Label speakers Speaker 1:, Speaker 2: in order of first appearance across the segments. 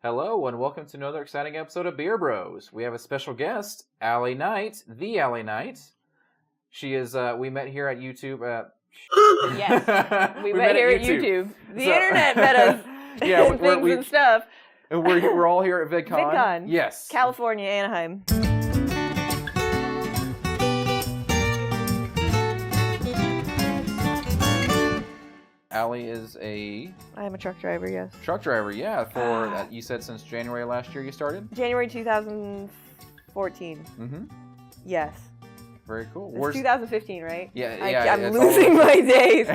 Speaker 1: Hello and welcome to another exciting episode of Beer Bros. We have a special guest, Allie Knight, the Allie Knight. She is, we met here at YouTube.
Speaker 2: Yes, we met here at YouTube. The internet met us.
Speaker 1: Yeah,
Speaker 2: and things and stuff.
Speaker 1: We're all here at VidCon.
Speaker 2: VidCon.
Speaker 1: Yes.
Speaker 2: California, Anaheim.
Speaker 1: Allie is a...
Speaker 2: I'm a truck driver, yes.
Speaker 1: Truck driver, yeah. For, you said since January last year you started?
Speaker 2: January 2014.
Speaker 1: Mm-hmm.
Speaker 2: Yes.
Speaker 1: Very cool.
Speaker 2: It's 2015, right?
Speaker 1: Yeah.
Speaker 2: I'm losing my days.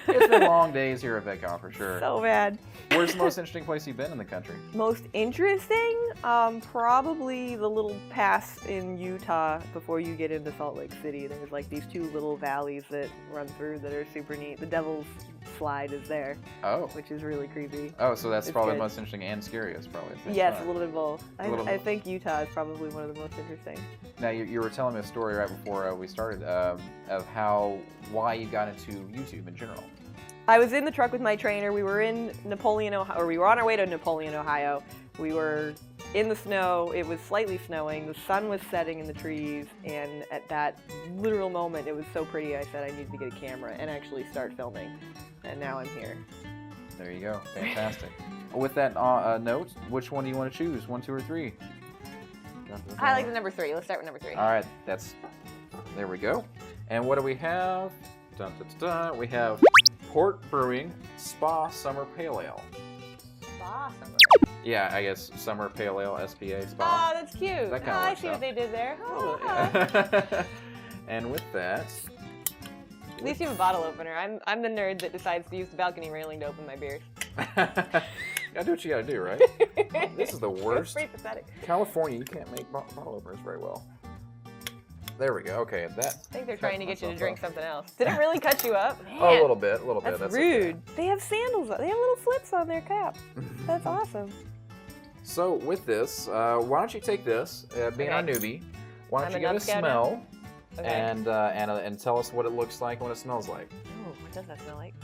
Speaker 1: It's been long days here at VidCon for sure.
Speaker 2: So bad.
Speaker 1: Where's the most interesting place you've been in the country?
Speaker 2: Most interesting? Probably the little pass in Utah before you get into Salt Lake City. There's like these two little valleys that run through that are super neat. The Devil's Slide is there. Oh. Which is really creepy.
Speaker 1: Oh, so that's probably the most interesting and scariest, probably.
Speaker 2: Yes, a little bit of both. I think Utah is probably one of the most interesting.
Speaker 1: Now, you were telling me a story right before we started of why you got into YouTube in general.
Speaker 2: I was in the truck with my trainer. We were in Napoleon, Ohio, or we were on our way to Napoleon, Ohio. We were in the snow. It was slightly snowing. The sun was setting in the trees, and at that literal moment, it was so pretty. I said I needed to get a camera and actually start filming, and now I'm here.
Speaker 1: There you go. Fantastic. With that note, which one do you want to choose? 1, 2, or 3?
Speaker 2: I like the number 3. Let's start with number 3.
Speaker 1: All right, there we go. And what do we have? Dun, dun, dun, dun. We have Port Brewing Spa Summer Pale Ale.
Speaker 2: Spa Summer?
Speaker 1: Yeah, I guess Summer Pale Ale, SPA, Spa.
Speaker 2: Oh, that's cute.
Speaker 1: That kind of
Speaker 2: I see what they did there.
Speaker 1: And with that...
Speaker 2: At least you have a bottle opener. I'm the nerd that decides to use the balcony railing to open my beers.
Speaker 1: Gotta do what you gotta do, right? This is the worst.
Speaker 2: It's pretty pathetic.
Speaker 1: California, you can't make bottle openers very well. There we go. Okay, that.
Speaker 2: I think they're trying to get you to drink something else. Did it really cut you up? Man,
Speaker 1: a little bit.
Speaker 2: That's rude. Okay. They have sandals. They have little flips on their cap. That's awesome.
Speaker 1: So with this, why don't you take this, being our newbie, why don't you give it a smell, and tell us what it looks like and what it smells like.
Speaker 2: Oh, what does that smell like?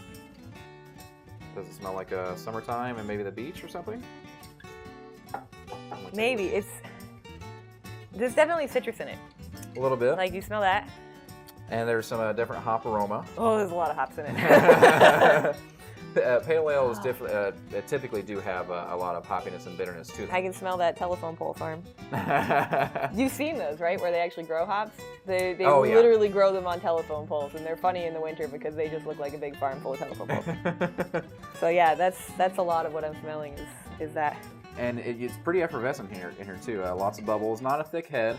Speaker 1: Does it smell like summertime and maybe the beach or something?
Speaker 2: Maybe. There's definitely citrus in it.
Speaker 1: A little bit.
Speaker 2: Like, you smell that?
Speaker 1: And there's some different hop aroma.
Speaker 2: Oh, there's a lot of hops in it.
Speaker 1: Pale ales typically do have a lot of hoppiness and bitterness to them.
Speaker 2: I can smell that telephone pole farm. You've seen those, right? Where they actually grow hops? They literally grow them on telephone poles, and they're funny in the winter because they just look like a big farm full of telephone poles. So yeah, that's a lot of what I'm smelling is that. And
Speaker 1: it's pretty effervescent in here too. Lots of bubbles, not a thick head.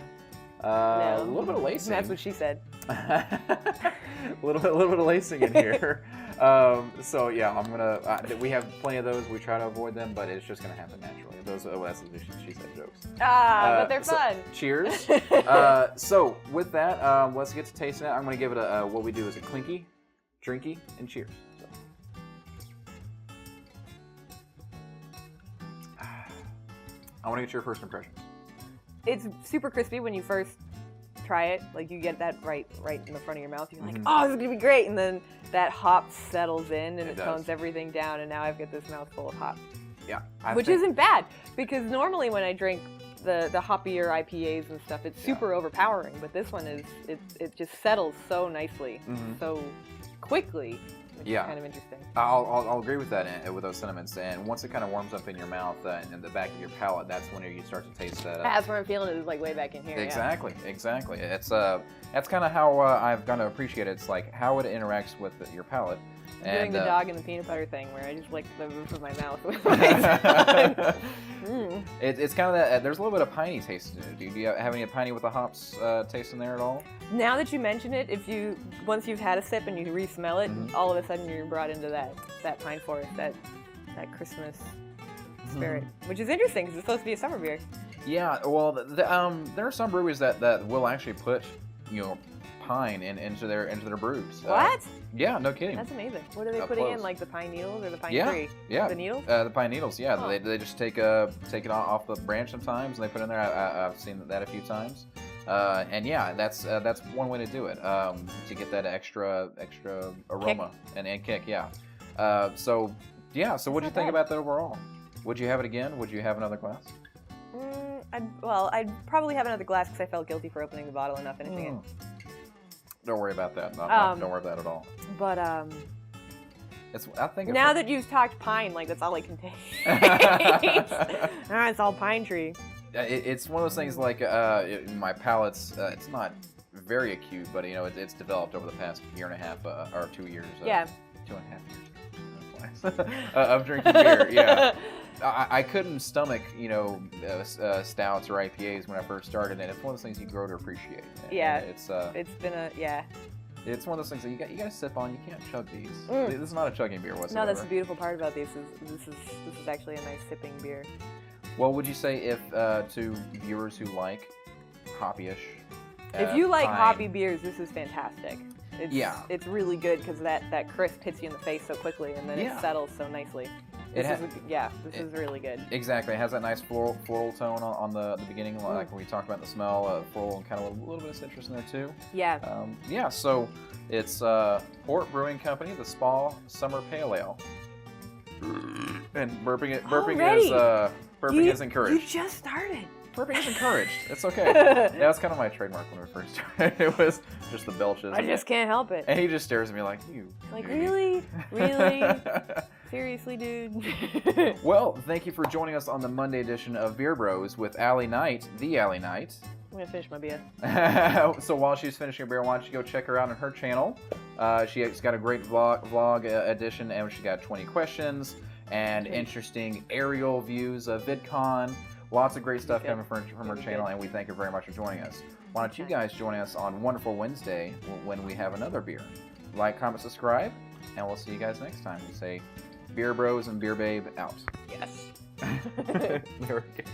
Speaker 2: No.
Speaker 1: A little bit of lacing.
Speaker 2: That's what she said.
Speaker 1: a little bit of lacing in here. So yeah, we have plenty of those. We try to avoid them, but it's just gonna happen naturally. That's the she said jokes.
Speaker 2: But they're fun.
Speaker 1: Cheers. So with that, let's get to tasting it. I'm gonna give it what we do is a clinky, drinky, and cheers. I want to get your first impressions.
Speaker 2: It's super crispy when you first try it. Like, you get that right in the front of your mouth. You're like, oh, this is going to be great. And then that hop settles in and it tones everything down. And now I've got this mouthful of hop.
Speaker 1: Yeah.
Speaker 2: Which isn't bad, because normally when I drink the hoppier IPAs and stuff, it's super overpowering. But this one it just settles so nicely, so quickly. Which is kind of interesting.
Speaker 1: I'll agree with that, with those sentiments. And once it kind of warms up in your mouth and in the back of your palate, that's when you start to taste that.
Speaker 2: That's where I'm feeling it, is like way back in here.
Speaker 1: Exactly. It's that's kind of how I've gone to appreciate it. It's like how it interacts with your palate.
Speaker 2: I'm doing the dog and the peanut butter thing, where I just lick the roof of my mouth with my tongue.
Speaker 1: It's kind of that. There's a little bit of piney taste in it. Do you have any piney with the hops taste in there at all?
Speaker 2: Now that you mention it, once you've had a sip and you re-smell it, all of a sudden you're brought into that pine forest, that Christmas spirit, which is interesting because it's supposed to be a summer beer.
Speaker 1: Yeah, well, there are some breweries that will actually put pine into their brews.
Speaker 2: What?
Speaker 1: Yeah, no kidding.
Speaker 2: That's amazing. What are they putting in, like the pine needles or the pine tree?
Speaker 1: Yeah.
Speaker 2: The needles?
Speaker 1: The pine needles, yeah. Oh. They just take it off the branch sometimes and they put it in there. I've seen that a few times. And yeah, that's one way to do it, to get that extra aroma and kick, yeah. So what do you think about that overall? Would you have it again? Would you have another glass?
Speaker 2: I'd probably have another glass because I felt guilty for opening the bottle and not finishing it.
Speaker 1: Don't worry about that. Don't worry about that at all.
Speaker 2: But
Speaker 1: I think
Speaker 2: now that you've talked pine, like that's all I can taste. It's all pine tree.
Speaker 1: It's one of those things like my palate's. It's not very acute, but it's developed over the past year and a half or 2 years. 2.5 years of drinking beer. Yeah. I couldn't stomach, stouts or IPAs when I first started, and it's one of those things you grow to appreciate.
Speaker 2: Yeah,
Speaker 1: it's
Speaker 2: been a
Speaker 1: It's one of those things that you got to sip on. You can't chug these. This is not a chugging beer whatsoever.
Speaker 2: No, that's the beautiful part about these. This is actually a nice sipping beer.
Speaker 1: Well, would you say if to viewers who like hoppy-ish,
Speaker 2: if you like
Speaker 1: pine,
Speaker 2: hoppy beers, this is fantastic. It's really good because that crisp hits you in the face so quickly, and then it settles so nicely. This is really good.
Speaker 1: Exactly. It has that nice floral tone on the beginning, like when we talked about the smell, floral and kind of a little bit of citrus in there too.
Speaker 2: Yeah.
Speaker 1: So it's Port Brewing Company, the Spa Summer Pale Ale. And burping is encouraged.
Speaker 2: You just started.
Speaker 1: Burping is encouraged. It's okay. Yeah, that's kind of my trademark when we first started. It was just the belches.
Speaker 2: I just can't help it.
Speaker 1: And he just stares at me like, you.
Speaker 2: Like, really? Seriously, dude?
Speaker 1: Well, thank you for joining us on the Monday edition of Beer Bros with Allie Knight, the Allie Knight.
Speaker 2: I'm going to finish my beer.
Speaker 1: So while she's finishing her beer, why don't you go check her out on her channel. She's got a great vlog edition, and she's got 20 questions and interesting aerial views of VidCon. Lots of great stuff coming from her channel, and we thank her very much for joining us. Why don't you guys join us on Wonderful Wednesday when we have another beer. Like, comment, subscribe, and we'll see you guys next time. We say Beer Bros and Beer Babe out.
Speaker 2: Yes.
Speaker 1: There we go.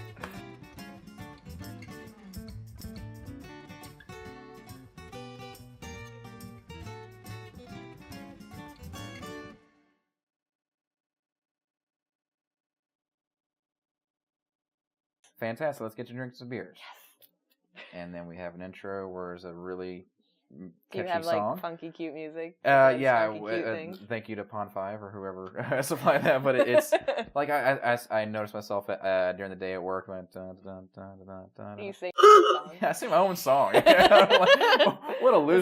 Speaker 1: Fantastic. Let's get you drinking some beers.
Speaker 2: Yes.
Speaker 1: And then we have an intro where there's a really catchy
Speaker 2: you have
Speaker 1: song.
Speaker 2: Like funky cute music.
Speaker 1: Thank you to Pond 5 or whoever supplied that. But it's like I noticed myself during the day at work. Went dun, dun, dun, dun, dun, dun.
Speaker 2: You sing.
Speaker 1: Yeah, I sing my own song. Like, what a loser.